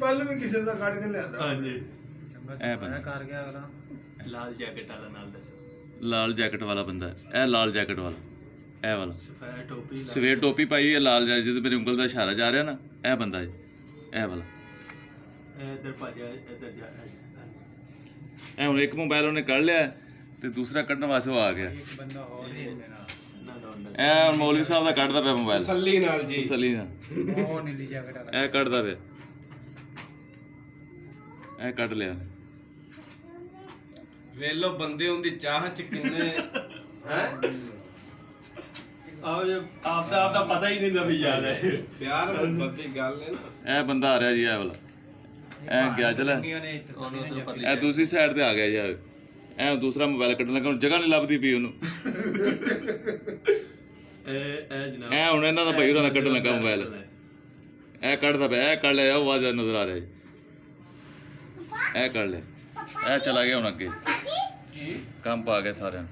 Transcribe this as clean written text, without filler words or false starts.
ਕੱਲ ਵੀ ਕਿਸੇ ਦਾ ਕੱਢ ਕੇ ਲਿਆਂਦਾ। ਹਾਂਜੀ ਚੰਗਾ ਸਫਾਇਆ ਕਰ ਗਿਆ ਅਗਲਾ। ਲਾਲ ਜੈਕਟ ਵਾਲਾ ਨਾਲ ਦੱਸੋ। ਲਾਲ ਜੈਕਟ ਵਾਲਾ ਬੰਦਾ ਇਹ ਲਾਲ ਜੈਕਟ ਵਾਲਾ ਇਹ ਵਾਲਾ ਸਫੈਦ ਟੋਪੀ ਸਵੇਰ ਟੋਪੀ ਪਾਈ ਹੈ ਲਾਲ ਜੈਕਟ ਜਿਹਦੇ ਮੇਰੀ ਉਂਗਲ ਦਾ ਇਸ਼ਾਰਾ ਜਾ ਰਿਹਾ ਨਾ ਇਹ ਬੰਦਾ ਜੀ ਇਹ ਵਾਲਾ ਇੱਧਰ ਭਾਜਾ ਇੱਧਰ ਜਾ ਇਹ ਹੁਣ ਇੱਕ ਮੋਬਾਈਲ ਉਹਨੇ ਕੱਢ ਲਿਆ ਤੇ ਦੂਸਰਾ ਕੱਢਣ ਵਾਸਤੇ ਉਹ ਆ ਗਿਆ ਇੱਕ ਬੰਦਾ ਹੋਰ ਹੀ ਮੇਰਾ ਨਾ ਦਾ ਹੁੰਦਾ ਇਹ ਹੁਣ ਮੌਲਵੀ ਸਾਹਿਬ ਦਾ ਕੱਢਦਾ ਪਿਆ ਮੋਬਾਈਲ ਤਸੱਲੀ ਨਾਲ ਜੀ। ਤਸੱਲੀ ਨਾਲ ਉਹ ਨੀਲੀ ਜੈਕਟ ਵਾਲਾ ਇਹ ਕੱਢਦਾ ਪਿਆ ਇਹ ਕੱਢ ਲਿਆ ਉਹਨੇ। ਵੇਲੋ ਬੰਦੇ ਹੁੰਦੀ ਚਾਹ ਚ ਕਿੰਨੇ ਹੈ ਆਪ ਦਾ ਪਤਾ ਹੀ ਨਹੀਂ ਨਾ ਵੀ ਯਾਦ ਹੈ ਪਿਆਰ ਮੁਹੱਬਤ ਦੀ ਗੱਲ ਹੈ ਨਾ। ਇਹ ਬੰਦਾ ਆ ਰਿਹਾ ਜੀ ਇਹ ਵਾਲਾ ਇਹ ਗਿਆ ਚਲਾ ਉਹਨੇ ਤਸੱਲੀ ਨਾਲ ਜੱਫੀ ਇਹ ਦੂਸਰੀ ਸਾਈਡ ਤੇ ਆ ਗਿਆ ਯਾਰ ਇਹ ਦੂਸਰਾ ਮੋਬਾਈਲ ਕੱਢਣ ਲੱਗਾ ਹੁਣ ਜਗ੍ਹਾ ਨਹੀਂ ਲੱਭਦੀ ਪਈ ਉਹਨੂੰ ਇਹ ਜਨਾਬ ਇਹ ਹੁਣ ਇਹਨਾਂ ਦਾ ਭਾਈ ਹੋਰਾਂ ਦਾ ਕੱਢਣ ਲੱਗਾ ਮੋਬਾਈਲ ਇਹ ਕੱਢਦਾ ਪਿਆ ਇਹ ਕੱਢ ਲਿਆ ਉਹ ਆਵਾਜ਼ ਨਜ਼ਰ ਆ ਰਿਹਾ ਜੀ ਇਹ ਕੱਢ ਲਿਆ ਇਹ ਚਲਾ ਗਿਆ ਹੁਣ ਅੱਗੇ ਕੰਮ ਪਾ ਗਿਆ ਸਾਰਿਆਂ ਨੂੰ।